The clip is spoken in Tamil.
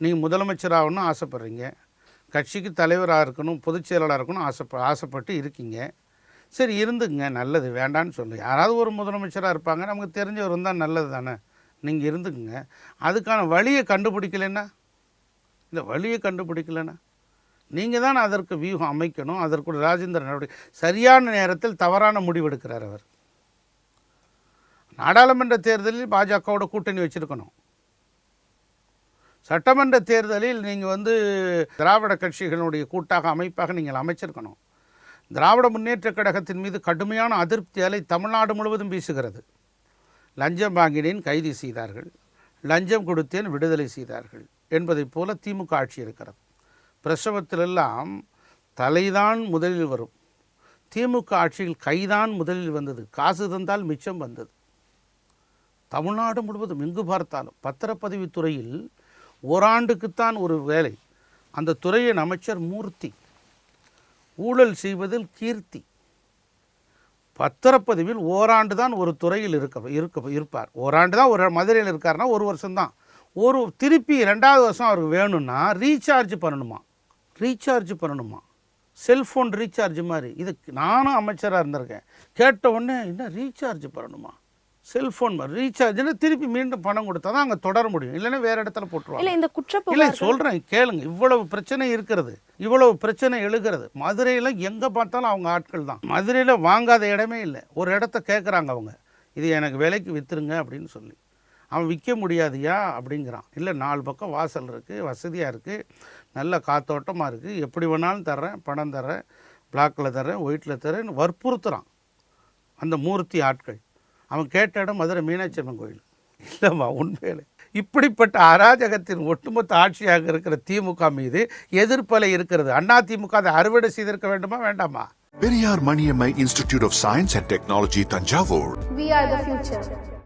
நீங்கள் முதலமைச்சர் ஆகணும்னு ஆசைப்பட்றீங்க, கட்சிக்கு தலைவராக இருக்கணும், பொதுச் செயலாளராக இருக்கணும் ஆசைப்பட்டு இருக்கீங்க. சரி இருந்துங்க, நல்லது, வேண்டான்னு சொல்லு. யாராவது ஒரு முதலமைச்சராக இருப்பாங்க, நமக்கு தெரிஞ்சவர் இருந்தால் நல்லது தானே, நீங்கள் இருந்துக்குங்க. அதுக்கான வழியை கண்டுபிடிக்கலைன்னா, இந்த வழியை கண்டுபிடிக்கலைன்னா நீங்கள் தான் அதற்கு வியூகம் அமைக்கணும். அதற்கு ராஜேந்திர நடவடிக்கை சரியான நேரத்தில் தவறான முடிவெடுக்கிறார் அவர். நாடாளுமன்ற தேர்தலில் பாஜகவோட கூட்டணி வச்சுருக்கணும். சட்டமன்ற தேர்தலில் நீங்கள் திராவிட கட்சிகளுடைய கூட்டாக அமைப்பாக நீங்கள் அமைச்சிருக்கணும். திராவிட முன்னேற்ற கழகத்தின் மீது கடுமையான அதிருப்தி அலை தமிழ்நாடு முழுவதும் வீசுகிறது. லஞ்சம் வாங்கினேன் கைது செய்தார்கள், லஞ்சம் கொடுத்தேன் விடுதலை செய்தார்கள் என்பதைப் போல திமுக ஆட்சி இருக்கிறது. பிரசவத்திலெல்லாம் தலைதான் முதலில் வரும். திமுக ஆட்சியில் கைதான் முதலில் வந்தது, காசு தந்தால் மிச்சம் வந்தது. தமிழ்நாடு முழுவதும் எங்கு பார்த்தாலும் பத்திரப்பதிவுத்துறையில் ஓராண்டுக்குத்தான் ஒரு வேலை. அந்த துறையின் அமைச்சர் மூர்த்தி, ஊழல் செய்வதில் கீர்த்தி. பத்திரப்பதிவில் ஓராண்டு தான் ஒரு துறையில் இருப்பார். ஓராண்டு தான் ஒரு மதுரையில் இருக்காருன்னா ஒரு வருஷம்தான். திருப்பி 2வது வருஷம் அவருக்கு வேணும்னா ரீசார்ஜ் பண்ணணுமா, செல்ஃபோன் ரீசார்ஜ் மாதிரி. இது நானும் அமைச்சராக இருந்திருக்கேன். கேட்ட உடனே என்ன ரீசார்ஜ் பண்ணணுமா, செல்ஃபோன் ரீசார்ஜ்னு திருப்பி மீண்டும் பணம் கொடுத்தா தான் அங்கே தொடர முடியும், இல்லைன்னா வேறு இடத்துல போட்டுருவாங்க. இல்லை சொல்கிறேன் கேளுங்க, இவ்வளவு பிரச்சனை இருக்கிறது, இவ்வளவு பிரச்சனை எழுகிறது. மதுரையில் எங்கே பார்த்தாலும் அவங்க ஆட்கள் தான். மதுரையில் வாங்காத இடமே இல்லை. ஒரு இடத்த கேட்குறாங்க அவங்க, இது எனக்கு விலைக்கு விற்றுருங்க அப்படின்னு சொல்லி. அவன் விற்க முடியாதியா அப்படிங்கிறான். இல்லை 4 பக்கம் வாசல் இருக்குது, வசதியாக இருக்குது, நல்ல காத்தோட்டமாக இருக்குது, எப்படி வேணாலும் தர்றேன், பணம் தர்றேன், பிளாக்கில் தர்றேன், ஒயிட்டில் தர்றேன்னு வற்புறுத்துகிறான் அந்த மூர்த்தி ஆட்கள். அவன் கேட்ட இடம் மதுரை மீனாட்சி அம்மன் கோயில். இல்லைம்மா, உண்மையிலே இப்படிப்பட்ட அராஜகத்தின் ஒட்டுமொத்த ஆட்சியாக இருக்கிற திமுக மீது எதிர்ப்பலை இருக்கிறது. அதிமுக அதை அறுவடை செய்திருக்க வேண்டுமா வேண்டாமா? Periyar Maniammai Institute of Science and Technology, Tanjavur. We are the future.